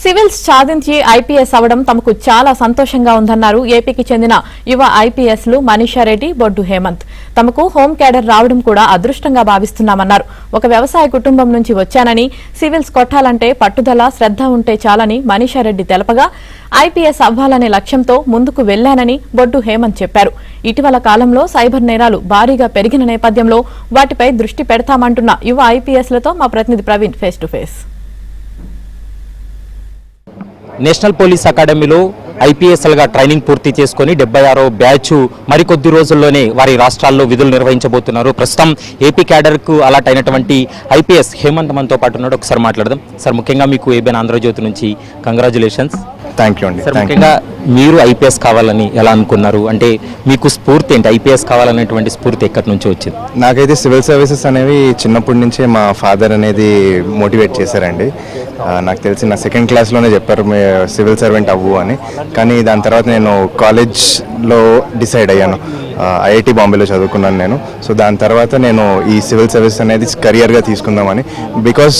Civils సాధించి IPS అవడం తమకు చాలా సంతోషంగా ఉందన్నారు ఏపీకి చెందిన యువ ఐపీఎస్లు మనీషా రెడ్డి, బొడ్డు హేమంత్. తమకు హోం క్యాడర్ రావడం కూడా అదృష్టంగా భావిస్తున్నామన్నారు. ఒక వ్యవసాయ కుటుంబం నుంచి వచ్చానని, సివిల్స్ కొట్టాలంటే పట్టుదల, శ్రద్ధ ఉంటే చాలని మనీషా రెడ్డి తెలపగా, ఐపీఎస్ అవ్వాలనే లక్ష్యంతో ముందుకు వెళ్లానని బొడ్డు హేమంత్ చెప్పారు. ఇటీవల కాలంలో సైబర్ నేరాలు భారీగా పెరిగిన నేపథ్యంలో వాటిపై దృష్టి పెడతామంటున్న యువ ఐపీఎస్లతో మా ప్రతినిధి Praveen face to face. National police అకాడమీలో ఐపీఎస్ఎల్గా ట్రైనింగ్ పూర్తి చేసుకుని 76వ బ్యాచ్ మరికొద్ది రోజుల్లోనే వారి రాష్ట్రాల్లో విధులు నిర్వహించబోతున్నారు. ప్రస్తుతం ఏపీ క్యాడర్కు అలాట్ అయినటువంటి ఐపీఎస్ హేమంత్ మనతో పాటు ఉన్నాడు. ఒకసారి మాట్లాడదాం సార్. ముఖ్యంగా మీకు ఏబిఎన్ ఆంధ్రజ్యోతి నుంచి కంగ్రాచులేషన్స్. థ్యాంక్ యూ అండి. సార్, ముఖ్యంగా మీరు ఐపీఎస్ కావాలని ఎలా అనుకున్నారు? అంటే మీకు స్ఫూర్తి ఏంటి? ఐపీఎస్ కావాలనేటువంటి స్ఫూర్తి ఎక్కడి నుంచి వచ్చింది? నాకైతే సివిల్ సర్వీసెస్ అనేవి చిన్నప్పటి నుంచే మా ఫాదర్ అనేది మోటివేట్ చేశారండి. నాకు తెలిసి నా సెకండ్ క్లాస్లోనే చెప్పారు సివిల్ సర్వెంట్ అవ్వు అని. కానీ దాని తర్వాత నేను కాలేజ్లో డిసైడ్ అయ్యాను. ఐఐటి బాంబేలో చదువుకున్నాను నేను. సో దాని తర్వాత నేను ఈ సివిల్ సర్వీస్ అనేది కెరియర్గా తీసుకుందామని, because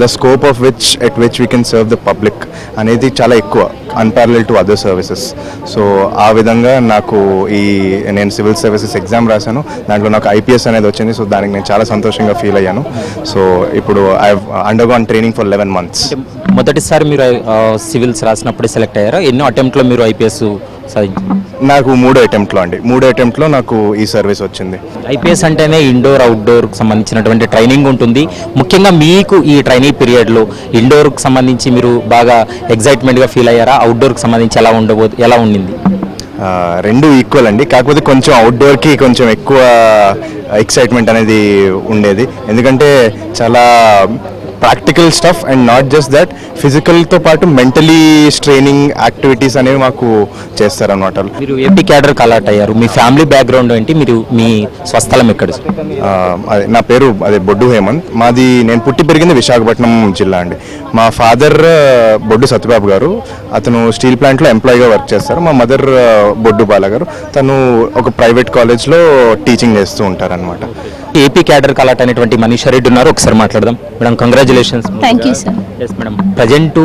the scope of at which we can serve the public అనేది చాలా ఎక్కువ, unparalleled to other services. So ఆ విధంగా నేను సివిల్ సర్వీసెస్ ఎగ్జామ్ రాశాను. దాంట్లో నాకు ఐపీఎస్ అనేది వచ్చింది. సో దానికి నేను చాలా సంతోషంగా ఫీల్ అయ్యాను. సో ఇప్పుడు I undergone training for 11 months. మొదటిసారి మీరు సివిల్స్ రాసినప్పుడు సెలెక్ట్ అయ్యారా? ఎన్నో అటెంప్ట్లో మీరు ఐపీఎస్ సాధించారు? నాకు 3 అటెంప్ట్లో అండి. 3 అటెంప్ట్లో నాకు ఈ సర్వీస్ వచ్చింది. ఐపీఎస్ అంటేనే ఇండోర్ అవుట్డోర్కి సంబంధించినటువంటి ట్రైనింగ్ ఉంటుంది. ముఖ్యంగా మీకు ఈ ట్రైనింగ్ పీరియడ్లో ఇండోర్కి సంబంధించి మీరు బాగా ఎగ్జైట్మెంట్గా ఫీల్ అయ్యారా? అవుట్డోర్కి సంబంధించి ఎలా ఉండింది? రెండు ఈక్వల్ అండి. కాకపోతే కొంచెం అవుట్డోర్కి కొంచెం ఎక్కువ ఎక్సైట్మెంట్ అనేది ఉండేది. ఎందుకంటే చాలా practical stuff and not just that, ఫిజికల్తో పాటు మెంటలీ స్ట్రైనింగ్ యాక్టివిటీస్ అనేవి మాకు చేస్తారనమాట. మీరు ఏపీ క్యాడర్కి అలాట్ అయ్యారు. మీ ఫ్యామిలీ బ్యాక్గ్రౌండ్ ఏంటి? మీ స్వస్థలం ఎక్కడ? నా పేరు బొడ్డు హేమంత్. నేను పుట్టి పెరిగింది విశాఖపట్నం జిల్లా అండి. మా ఫాదర్ బొడ్డు సత్యబాబు గారు, అతను స్టీల్ ప్లాంట్లో ఎంప్లాయీగా వర్క్ చేస్తారు. మా మదర్ బొడ్డు బాల గారు, తను ఒక ప్రైవేట్ కాలేజ్లో టీచింగ్ చేస్తూ ఉంటారనమాట. ఏపీ క్యాడర్కి అలాట్ అయినటువంటి మనీషా రెడ్డి ఉన్నారు. ఒకసారి మాట్లాడదాం. Madam, congratulations. Thank you sir. Yes madam, present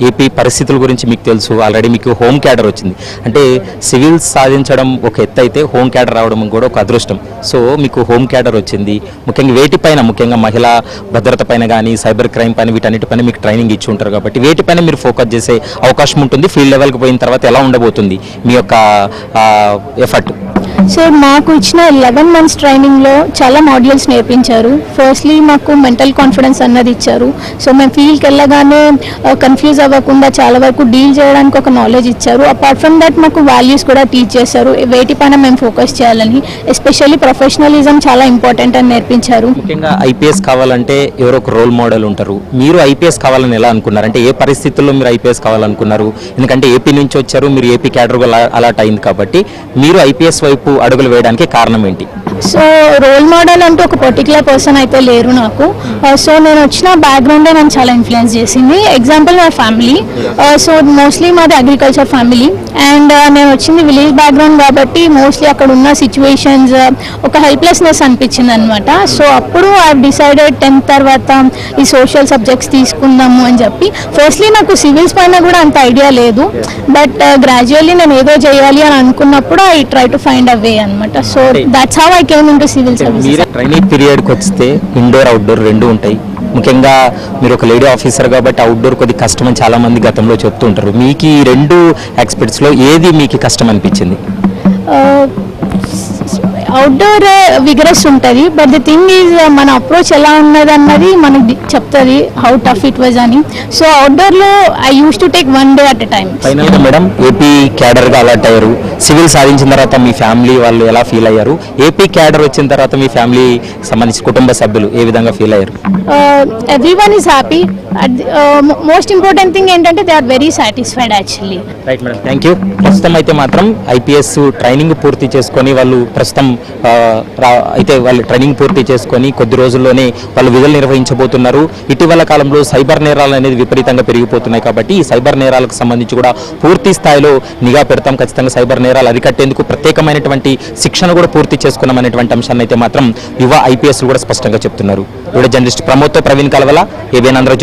AP పరిస్థితుల గురించి మీకు తెలుసు. ఆల్రెడీ మీకు హోమ్ క్యాడర్ వచ్చింది. అంటే సివిల్స్ సాధించడం ఒక ఎత్తు అయితే హోమ్ క్యాడర్ రావడం కూడా ఒక అదృష్టం. సో మీకు హోమ్ క్యాడర్ వచ్చింది. ముఖ్యంగా మహిళా భద్రత పైన కానీ, సైబర్ క్రైమ్ పైన, వీటన్నిటిపైన మీకు ట్రైనింగ్ ఇచ్చి ఉంటారు కాబట్టి వేటిపైన మీరు ఫోకస్ చేసే అవకాశం ఉంటుంది. ఫీల్డ్ లెవెల్కి పోయిన తర్వాత ఎలా ఉండబోతుంది మీ యొక్క ఎఫర్ట్? సో మాకు ఇచ్చిన 11 months ట్రైనింగ్లో చాలా మాడ్యూల్స్ నేర్పించారు. ఫస్ట్లీ మాకు మెంటల్ కాన్ఫిడెన్స్ అన్నది ఇచ్చారు. సో మేము ఫీల్డ్కి వెళ్ళగానే కన్ఫ్యూజ్ అవ్వకుండా చాలా వరకు డీల్ చేయడానికి ఒక నాలెడ్జ్ ఇచ్చారు. అపార్ట్ ఫ్రమ్ దట్ మాకు వాల్యూస్ కూడా టీచ్ చేశారు, వేటిపైన మేము ఫోకస్ చేయాలని. ఎస్పెషల్లీ ప్రొఫెషనలిజం చాలా ఇంపార్టెంట్ అని నేర్పించారు. ముఖ్యంగా ఐపీఎస్ కావాలంటే ఎవరో ఒక రోల్ మోడల్ ఉంటారు. మీరు ఐపీఎస్ కావాలని ఎలా అనుకున్నారు? అంటే ఏ పరిస్థితుల్లో మీరు ఐపీఎస్ కావాలనుకున్నారు? ఎందుకంటే ఏపీ నుంచి వచ్చారు, మీరు ఏపీ క్యాడర్గా అలాట్ అయింది కాబట్టి మీరు ఐపీఎస్ వైపు అడుగులు వేయడానికి కారణం ఏంటి? సో రోల్ మోడల్ అంటూ ఒక పర్టికులర్ పర్సన్ అయితే లేరు నాకు. సో నేను వచ్చిన బ్యాక్గ్రౌండే నన్ను చాలా ఇన్ఫ్లుయెన్స్ చేసింది. ఎగ్జాంపుల్ నా ఫ్యామిలీ. సో మోస్ట్లీ మాది అగ్రికల్చర్ ఫ్యామిలీ అండ్ నేను వచ్చింది విలేజ్ బ్యాక్గ్రౌండ్ కాబట్టి మోస్ట్లీ అక్కడ ఉన్న సిచ్యువేషన్స్ ఒక హెల్ప్లెస్నెస్ అనిపించింది అనమాట. సో అప్పుడు ఐ డిసైడెడ్ 10th తర్వాత ఈ సోషల్ సబ్జెక్ట్స్ తీసుకుందాము అని చెప్పి. ఫస్ట్లీ నాకు సివిల్స్ పైన కూడా అంత ఐడియా లేదు, బట్ గ్రాడ్యువల్లీ నేను ఏదో చేయాలి అని అనుకున్నప్పుడు I try to find a way అనమాట. So that's how I came into civil services. Training పీరియడ్కి వస్తే ఇండోర్ అవుట్డోర్ రెండు ఉంటాయి. ముఖ్యంగా మీరు ఒక లేడీ ఆఫీసర్ కాబట్టి అవుట్డోర్ కొద్ది కష్టం అని చాలా మంది గతంలో చెప్తూ ఉంటారు. మీకు ఈ 2 ఎక్స్పర్ట్స్లో ఏది మీకు కష్టం అనిపించింది? అవుట్డోర్ విగరస్ ఉంటుంది, బట్ ది థింగ్ ఈజ్ మన అప్రోచ్ ఎలా ఉన్నది అన్నది మనకి చెప్తుంది హౌ టఫ్ ఇట్ వాజ్ అని. సో అవుట్డోర్లో I use to take 1 day at a time. ఫైనల్గా మేడం, ఏపీ క్యాడర్గా అలాట్ అయ్యారు. సివిల్ సాధించిన తర్వాత మీ ఫ్యామిలీ వాళ్ళు ఎలా ఫీల్ అయ్యారు? ఏపీ క్యాడర్ వచ్చిన తర్వాత మీ ఫ్యామిలీ సంబంధించి కుటుంబ సభ్యులు ఏ విధంగా ఫీల్ అయ్యారు? Everyone is happy. Most important thing ఏంటంటే they are very satisfied actually. Right madam, thank you. ప్రస్తుతం అయితే మాత్రం ఐపీఎస్ ట్రైనింగ్ పూర్తి చేసుకొని వాళ్ళు ట్రైనింగ్ పూర్తి చేసుకొని కొద్ది రోజుల్లోనే వాళ్ళు విధులు నిర్వహించబోతున్నారు. ఇటీవల కాలంలో సైబర్ నేరాలు అనేది విపరీతంగా పెరిగిపోతున్నాయి కాబట్టి ఈ సైబర్ నేరాలకు సంబంధించి కూడా పూర్తి స్థాయిలో నిఘా పెడతాం. ఖచ్చితంగా సైబర్ నేరాలు అరికట్టేందుకు ప్రత్యేకమైనటువంటి శిక్షణ కూడా పూర్తి చేసుకున్నామనేటువంటి అంశాన్ని అయితే మాత్రం యువ ఐపీఎస్ కూడా స్పష్టంగా చెప్తున్నారు. జర్నలిస్ట్ ప్రమోద్తో ప్రవీణ్ కలవల, ఏబిఎన్ ఆంధ్రజ్యోతి.